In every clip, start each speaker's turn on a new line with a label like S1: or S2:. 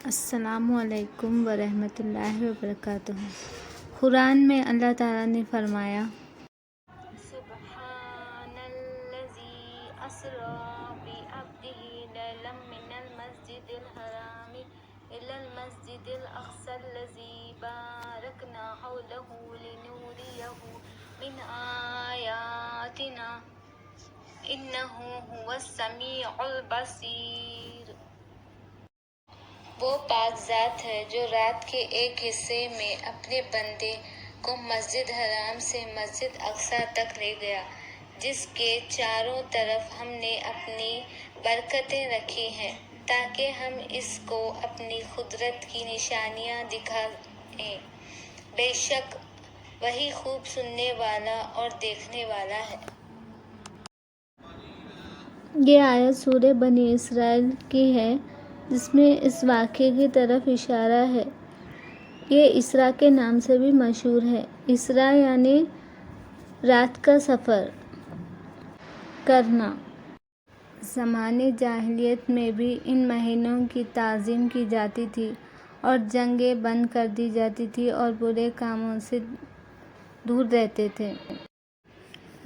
S1: السلام علیکم ورحمۃ اللہ وبرکاتہ۔ قرآن میں اللہ تعالیٰ نے فرمایا،
S2: سبحان الذی اسری بعبدہ لیلا من المسجد الحرام الی المسجد الاقصی الذی بارکنا حولہ لنریہ من آیاتنا انہ ھو السمیع البصیر۔ وہ پاک ذات ہے جو رات کے ایک حصے میں اپنے بندے کو مسجد حرام سے مسجد اقصی تک لے گیا، جس کے چاروں طرف ہم نے اپنی برکتیں رکھی ہیں تاکہ ہم اس کو اپنی قدرت کی نشانیاں دکھائیں۔ بے شک وہی خوب سننے والا اور دیکھنے والا ہے۔
S1: یہ آیت سورہ بنی اسرائیل کی ہے، جس میں اس واقعے کی طرف اشارہ ہے۔ یہ اسراء کے نام سے بھی مشہور ہے۔ اسراء یعنی رات کا سفر کرنا۔ زمانۂ جاہلیت میں بھی ان مہینوں کی تعظیم کی جاتی تھی اور جنگیں بند کر دی جاتی تھیں اور برے کاموں سے دور رہتے تھے۔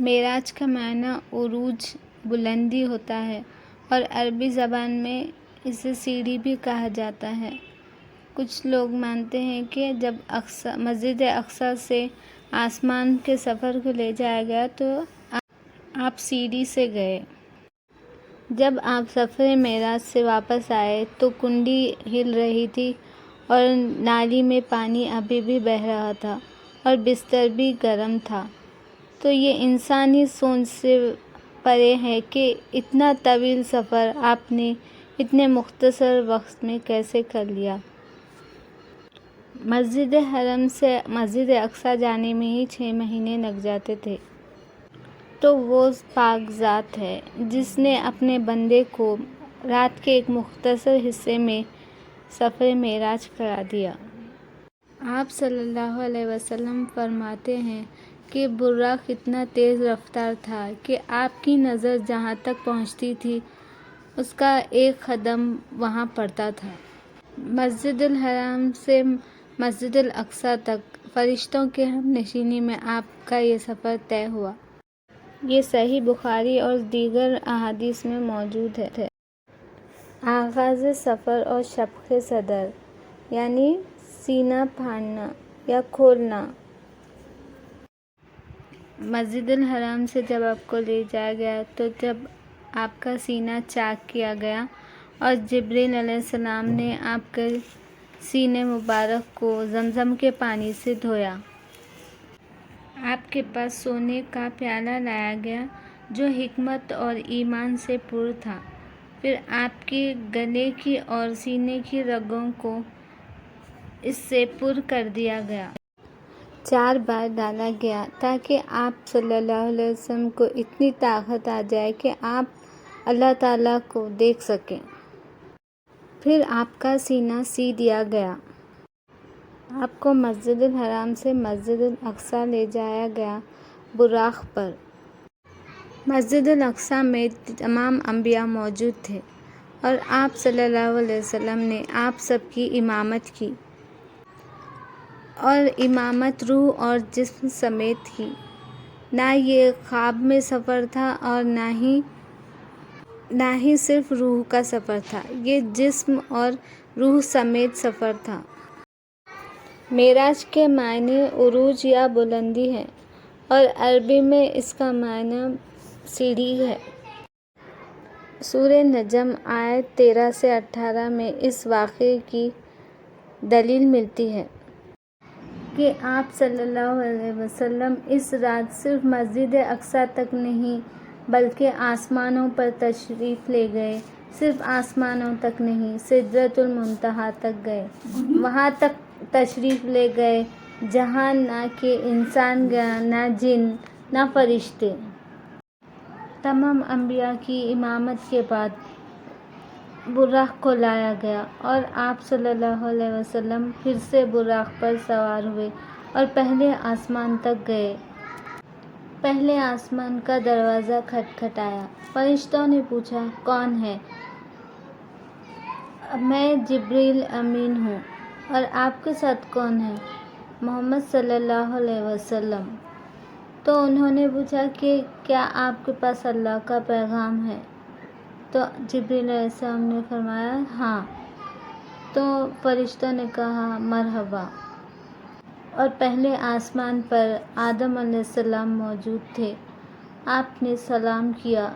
S1: معراج کا معنی عروج، بلندی ہوتا ہے اور عربی زبان میں اسے سیڑھی بھی کہا جاتا ہے۔ کچھ لوگ مانتے ہیں کہ جب مسجد اقصی سے آسمان کے سفر کو لے جایا گیا تو آپ سیڑھی سے گئے۔ جب آپ سفر معراج سے واپس آئے تو کنڈی ہل رہی تھی اور نالی میں پانی ابھی بھی بہہ رہا تھا اور بستر بھی گرم تھا۔ تو یہ انسانی سوچ سے پرے ہے کہ اتنا طویل سفر آپ نے اتنے مختصر وقت میں کیسے کر لیا۔ مسجد حرم سے مسجد اقصی جانے میں ہی 6 مہینے لگ جاتے تھے۔ تو وہ پاک ذات ہے جس نے اپنے بندے کو رات کے ایک مختصر حصے میں سفر معراج کرا دیا۔ آپ صلی اللہ علیہ وسلم فرماتے ہیں کہ براق اتنا تیز رفتار تھا کہ آپ کی نظر جہاں تک پہنچتی تھی اس کا ایک قدم وہاں پڑتا تھا۔ مسجد الحرام سے مسجد الاقصی تک فرشتوں کے ہم نشینی میں آپ کا یہ سفر طے ہوا۔ یہ صحیح بخاری اور دیگر احادیث میں موجود ہے۔ آغاز سفر اور شق صدر یعنی سینہ پھاڑنا یا کھولنا۔ مسجد الحرام سے جب آپ کو لے جایا گیا تو جب آپ کا سینہ چاک کیا گیا اور جبرائیل علیہ السلام نے آپ کے سینے مبارک کو زمزم کے پانی سے دھویا۔ آپ کے پاس سونے کا پیالہ لایا گیا جو حکمت اور ایمان سے پر تھا۔ پھر آپ کے گلے کی اور سینے کی رگوں کو اس سے پر کر دیا گیا۔ 4 بار ڈالا گیا تاکہ آپ صلی اللہ علیہ وسلم کو اتنی طاقت آ جائے کہ آپ اللہ تعالیٰ کو دیکھ سکیں۔ پھر آپ کا سینہ سی دیا گیا۔ آپ کو مسجد الحرام سے مسجد الاقصی لے جایا گیا براق پر۔ مسجد الاقصی میں تمام انبیاء موجود تھے اور آپ صلی اللہ علیہ وسلم نے آپ سب کی امامت کی، اور امامت روح اور جسم سمیت کی۔ نہ یہ خواب میں سفر تھا اور نہ ہی صرف روح کا سفر تھا، یہ جسم اور روح سمیت سفر تھا۔ معراج کے معنی عروج یا بلندی ہے اور عربی میں اس کا معنی سیڑھی ہے۔ سورہ نجم آیت 13 سے 18 میں اس واقعے کی دلیل ملتی ہے کہ آپ صلی اللہ علیہ وسلم اس رات صرف مسجد اقصی تک نہیں بلکہ آسمانوں پر تشریف لے گئے۔ صرف آسمانوں تک نہیں، سدرۃ المنتہا تک گئے۔ وہاں تک تشریف لے گئے جہاں نہ کہ انسان گیا، نہ جن، نہ فرشتے۔ تمام انبیاء کی امامت کے بعد براق کو لایا گیا اور آپ صلی اللہ علیہ وسلم پھر سے براق پر سوار ہوئے اور پہلے آسمان تک گئے۔ پہلے آسمان کا دروازہ کھٹکھٹایا۔ فرشتوں نے پوچھا، کون ہے؟ میں جبریل امین ہوں۔ اور آپ کے ساتھ کون ہے؟ محمد صلی اللہ علیہ وسلم۔ تو انہوں نے پوچھا کہ کیا آپ کے پاس اللہ کا پیغام ہے؟ تو جبریل علیہ السلام نے فرمایا ہاں۔ تو فرشتوں نے کہا مرحبا۔ اور پہلے آسمان پر آدم علیہ السلام موجود تھے، آپ نے سلام کیا،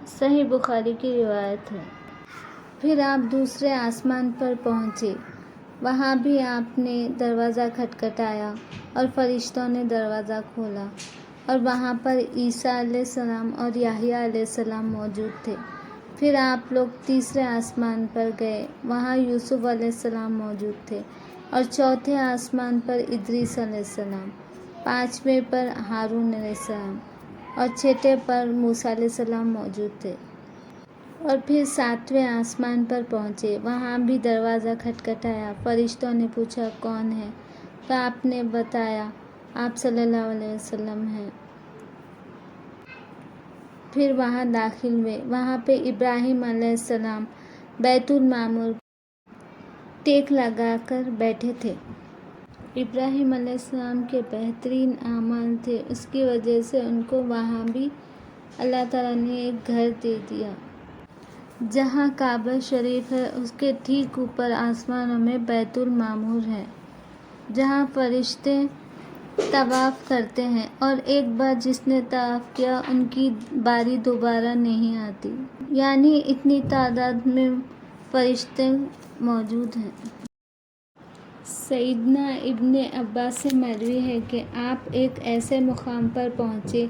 S1: صحیح بخاری کی روایت ہے۔ پھر آپ دوسرے آسمان پر پہنچے، وہاں بھی آپ نے دروازہ کھٹکھٹایا اور فرشتوں نے دروازہ کھولا، اور وہاں پر عیسیٰ علیہ السلام اور یحییٰ علیہ السلام موجود تھے۔ پھر آپ لوگ تیسرے آسمان پر گئے، وہاں یوسف علیہ السلام موجود تھے، اور چوتھے آسمان پر ادریس علیہ السلام، پانچویں پر ہارون علیہ السلام، اور چھٹے پر موسیٰ علیہ السلام موجود تھے۔ اور پھر ساتویں آسمان پر پہنچے، وہاں بھی دروازہ کھٹکھٹایا، فرشتوں نے پوچھا کون ہے؟ تو آپ نے بتایا آپ صلی اللہ علیہ وسلم ہیں۔ پھر وہاں داخل ہوئے، وہاں پہ ابراہیم علیہ السلام بیت المعمور ٹیک لگا کر بیٹھے تھے۔ ابراہیم علیہ السلام کے بہترین اعمال تھے، اس کی وجہ سے ان کو وہاں بھی اللہ تعالیٰ نے ایک گھر دے دیا۔ جہاں کعبہ شریف ہے اس کے ٹھیک اوپر آسمانوں میں بیت المعمور ہے، جہاں فرشتے طواف کرتے ہیں، اور ایک بار جس نے طواف کیا ان کی باری دوبارہ نہیں آتی، یعنی اتنی تعداد میں فرشتے موجود ہیں۔ سیدنا ابن عباس سے مروی ہے کہ آپ ایک ایسے مقام پر پہنچے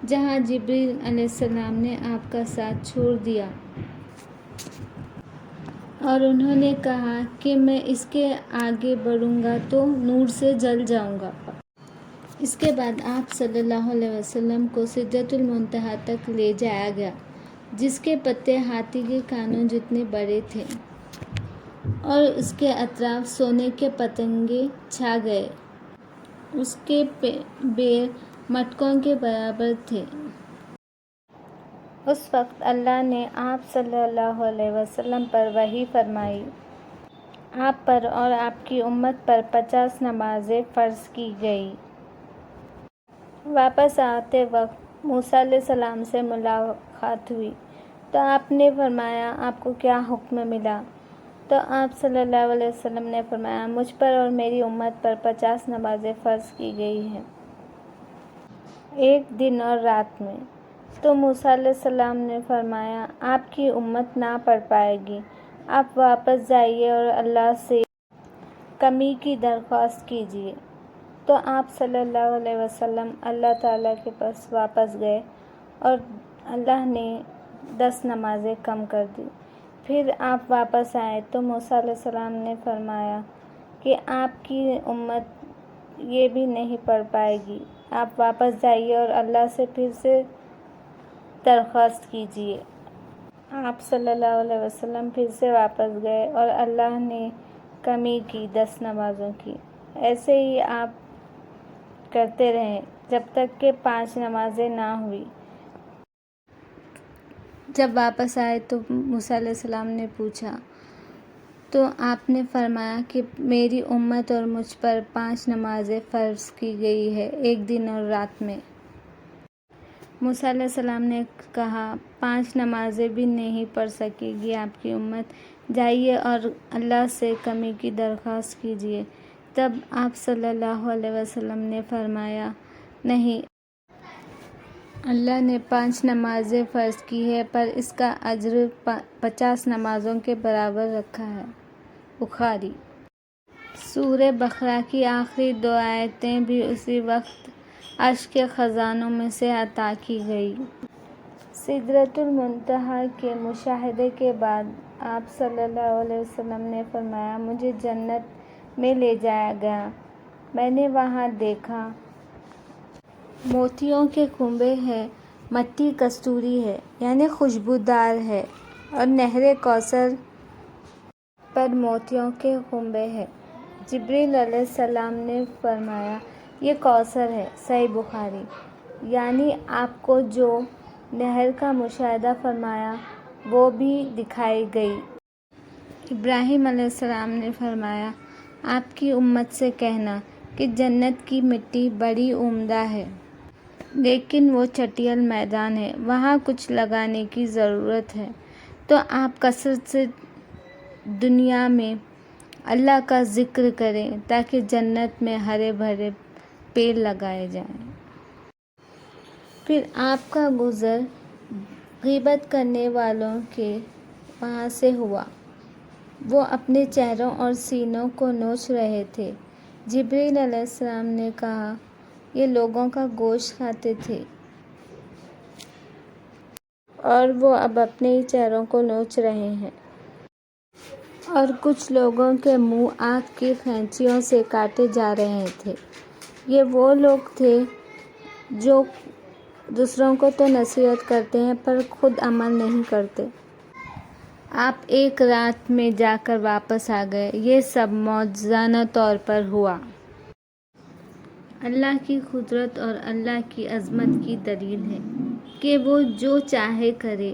S1: جہاں جبریل علیہ السلام نے آپ کا ساتھ چھوڑ دیا، اور انہوں نے کہا کہ میں اس کے آگے بڑھوں گا تو نور سے جل جاؤں گا۔ اس کے بعد آپ صلی اللہ علیہ وسلم کو سدرۃ المنتہا تک لے جایا گیا، جس کے پتے ہاتھی کے کانوں جتنے بڑے تھے، اور اس کے اطراف سونے کے پتنگے چھا گئے، اس کے بیر مٹکوں کے برابر تھے۔ اس وقت اللہ نے آپ صلی اللہ علیہ وسلم پر وحی فرمائی، آپ پر اور آپ کی امت پر 50 نمازیں فرض کی گئیں۔ واپس آتے وقت موسیٰ علیہ السلام سے ملاقات ہوئی تو آپ نے فرمایا آپ کو کیا حکم ملا؟ تو آپ صلی اللہ علیہ وسلم نے فرمایا مجھ پر اور میری امت پر 50 نمازیں فرض کی گئی ہیں، ایک دن اور رات میں۔ تو موسیٰ علیہ السلام نے فرمایا آپ کی امت نہ پڑھ پائے گی، آپ واپس جائیے اور اللہ سے کمی کی درخواست کیجیے۔ تو آپ صلی اللہ علیہ وسلم اللہ تعالیٰ کے پاس واپس گئے اور اللہ نے 10 نمازیں کم کر دی۔ پھر آپ واپس آئے تو موسیٰ علیہ السلام نے فرمایا کہ آپ کی امت یہ بھی نہیں پڑھ پائے گی، آپ واپس جائیے اور اللہ سے پھر سے درخواست کیجیے۔ آپ صلی اللہ علیہ وسلم پھر سے واپس گئے اور اللہ نے کمی کی 10 نمازوں کی۔ ایسے ہی آپ کرتے رہے جب تک کہ 5 نمازیں نہ ہوئی۔ جب واپس آئے تو موسیٰ علیہ السلام نے پوچھا تو آپ نے فرمایا کہ میری امت اور مجھ پر 5 نمازیں فرض کی گئی ہے، ایک دن اور رات میں۔ موسیٰ علیہ السلام نے کہا 5 نمازیں بھی نہیں پڑھ سکے گی آپ کی امت، جائیے اور اللہ سے کمی کی درخواست کیجیے۔ تب آپ صلی اللہ علیہ وسلم نے فرمایا نہیں، اللہ نے 5 نمازیں فرض کی ہے پر اس کا اجر 50 نمازوں کے برابر رکھا ہے۔ بخاری۔ سورہ بقرہ کی آخری 2 آیتیں بھی اسی وقت عرش کے خزانوں میں سے عطا کی گئیں۔ سدرۃ المنتہا کے مشاہدے کے بعد آپ صلی اللہ علیہ وسلم نے فرمایا مجھے جنت میں لے جایا گیا، میں نے وہاں دیکھا موتیوں کے کنبے ہیں، مٹی کستوری ہے یعنی خوشبودار ہے، اور نہر کوثر پر موتیوں کے کنبے ہیں۔ جبریل علیہ السلام نے فرمایا یہ کوثر ہے، صحیح بخاری۔ یعنی آپ کو جو نہر کا مشاہدہ فرمایا وہ بھی دکھائی گئی۔ ابراہیم علیہ السلام نے فرمایا، آپ کی امت سے کہنا کہ جنت کی مٹی بڑی عمدہ ہے، لیکن وہ چٹیل میدان ہے، وہاں کچھ لگانے کی ضرورت ہے۔ تو آپ کثرت سے دنیا میں اللہ کا ذکر کریں تاکہ جنت میں ہرے بھرے پیڑ لگائے جائیں۔ پھر آپ کا گزر غیبت کرنے والوں کے وہاں سے ہوا، وہ اپنے چہروں اور سینوں کو نوچ رہے تھے۔ جبریل علیہ السلام نے کہا، یہ لوگوں کا گوشت کھاتے تھے اور وہ اب اپنے ہی چہروں کو نوچ رہے ہیں، اور کچھ لوگوں کے منہ آگ کی کینچیوں سے کاٹے جا رہے تھے۔ یہ وہ لوگ تھے جو دوسروں کو تو نصیحت کرتے ہیں پر خود عمل نہیں کرتے۔ آپ ایک رات میں جا کر واپس آ گئے۔ یہ سب معجزانہ طور پر ہوا۔ اللہ کی قدرت اور اللہ کی عظمت کی دلیل ہے کہ وہ جو چاہے کرے۔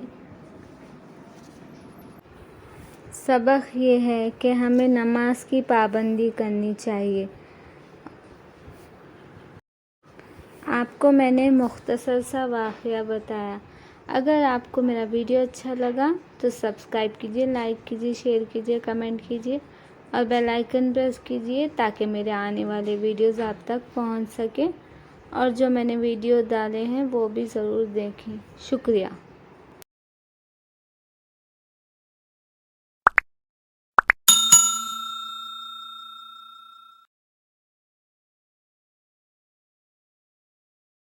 S1: سبق یہ ہے کہ ہمیں نماز کی پابندی کرنی چاہیے۔ آپ کو میں نے مختصر سا واقعہ بتایا۔ اگر آپ کو میرا ویڈیو اچھا لگا تو سبسکرائب کیجیے، لائک کیجیے، شیئر کیجیے، کمنٹ کیجیے اور بیل آئیکن پریس کیجیے تاکہ میرے آنے والے ویڈیوز آپ تک پہنچ سکیں، اور جو میں نے ویڈیو ڈالے ہیں وہ بھی ضرور دیکھیں۔ شکریہ۔